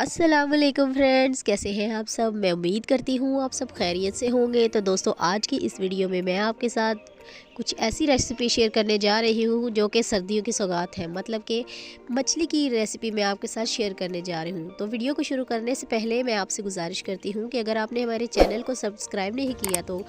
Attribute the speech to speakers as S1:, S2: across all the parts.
S1: अस्सलामुअलैकुम फ्रेंड्स, कैसे हैं आप सब। मैं उम्मीद करती हूँ आप सब खैरियत से होंगे। तो दोस्तों, आज की इस वीडियो में मैं आपके साथ कुछ ऐसी रेसिपी शेयर करने जा रही हूँ जो कि सर्दियों की सौगात है, मतलब कि मछली की रेसिपी मैं आपके साथ शेयर करने जा रही हूँ। तो वीडियो को शुरू करने से पहले मैं आपसे गुजारिश करती हूँ कि अगर आपने हमारे चैनल को सब्सक्राइब नहीं किया तो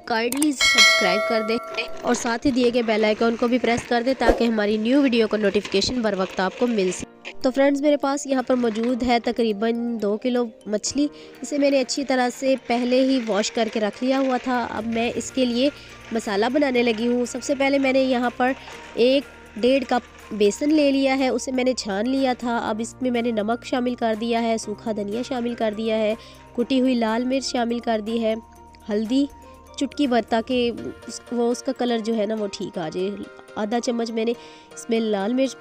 S1: काइंडली सब्सक्राइब कर दें और साथ ही दिए गए बेल आइकन को भी प्रेस कर दें ताकि हमारी न्यू वीडियो का नोटिफिकेशन बर वक्त आपको मिल सके। तो फ्रेंड्स, मेरे पास यहाँ पर मौजूद है तकरीबन 2 किलो मछली। इसे मैंने अच्छी तरह से पहले ही वॉश करके रख लिया हुआ था। अब मैं इसके लिए मसाला बनाने लगी हूँ। सबसे पहले मैंने यहाँ पर 1-1.5 कप बेसन ले लिया है, उसे मैंने छान लिया था। अब इसमें मैंने नमक शामिल कर दिया है, सूखा धनिया शामिल कर दिया है, कुटी हुई लाल मिर्च शामिल कर दी है, हल्दी चुटकी भर ताकि उसका कलर जो है ना वो ठीक आ जाए। आधा चम्मच मैंने इसमें लाल मिर्च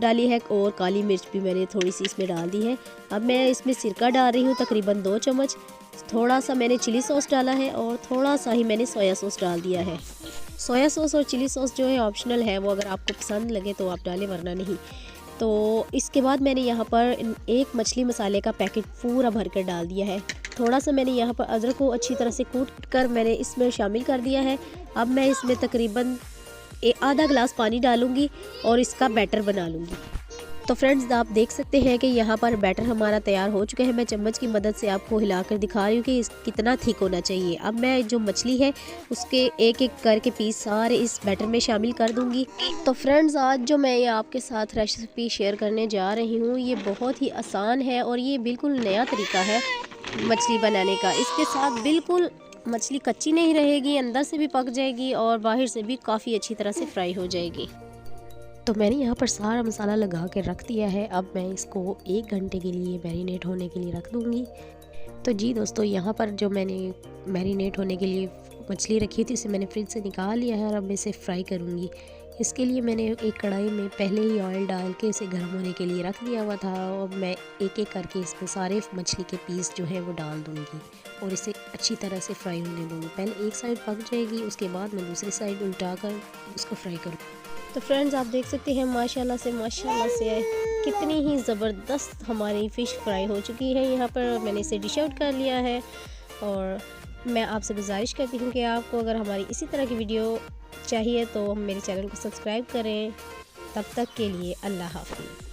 S1: डाली है और काली मिर्च भी मैंने थोड़ी सी इसमें डाल दी है। अब मैं इसमें सिरका डाल रही हूँ तकरीबन 2 चम्मच। थोड़ा सा मैंने चिली सॉस डाला है और थोड़ा सा ही मैंने सोया सॉस डाल दिया है। सोया सॉस और चिली सॉस जो है ऑप्शनल है, वो अगर आपको पसंद लगे तो आप डालें, वरना नहीं। तो इसके बाद मैंने यहाँ पर एक मछली मसाले का पैकेट पूरा भर कर डाल दिया है। थोड़ा सा मैंने यहाँ पर अदरक को अच्छी तरह से कूट कर मैंने इसमें शामिल कर दिया है। अब मैं इसमें तकरीबन आधा गिलास पानी डालूंगी और इसका बैटर बना लूँगी। तो फ्रेंड्स, आप देख सकते हैं कि यहाँ पर बैटर हमारा तैयार हो चुका है। मैं चम्मच की मदद से आपको हिलाकर दिखा रही हूँ कि कितना थिक होना चाहिए। अब मैं जो मछली है उसके एक एक करके पीस सारे इस बैटर में शामिल कर दूँगी। तो फ्रेंड्स, आज जो मैं ये आपके साथ रेसिपी शेयर करने जा रही हूँ ये बहुत ही आसान है और ये बिल्कुल नया तरीका है मछली बनाने का। इसके साथ बिल्कुल मछली कच्ची नहीं रहेगी, अंदर से भी पक जाएगी और बाहर से भी काफ़ी अच्छी तरह से फ्राई हो जाएगी। तो मैंने यहाँ पर सारा मसाला लगा के रख दिया है। अब मैं इसको 1 घंटे के लिए मैरिनेट होने के लिए रख दूँगी। तो जी दोस्तों, यहाँ पर जो मैंने मैरिनेट होने के लिए मछली रखी थी, इसे मैंने फ्रिज से निकाल लिया है और अब मैं इसे फ्राई करूँगी। इसके लिए मैंने एक कढ़ाई में पहले ही ऑयल डाल के इसे गर्म होने के लिए रख दिया हुआ था और मैं एक एक करके इसमें सारे मछली के पीस जो है वो डाल दूँगी और इसे अच्छी तरह से फ्राई होने दूँगी। पहले एक साइड पक जाएगी, उसके बाद मैं दूसरी साइड उल्टा कर उसको फ्राई करूँ। तो फ्रेंड्स, आप देख सकते हैं माशाल्लाह से कितनी ही ज़बरदस्त हमारी फ़िश फ्राई हो चुकी है। यहाँ पर मैंने इसे डिश आउट कर लिया है और मैं आपसे गुजारिश करती हूँ कि आपको अगर हमारी इसी तरह की वीडियो चाहिए तो मेरे चैनल को सब्सक्राइब करें। तब तक के लिए अल्लाह हाफ़िज़।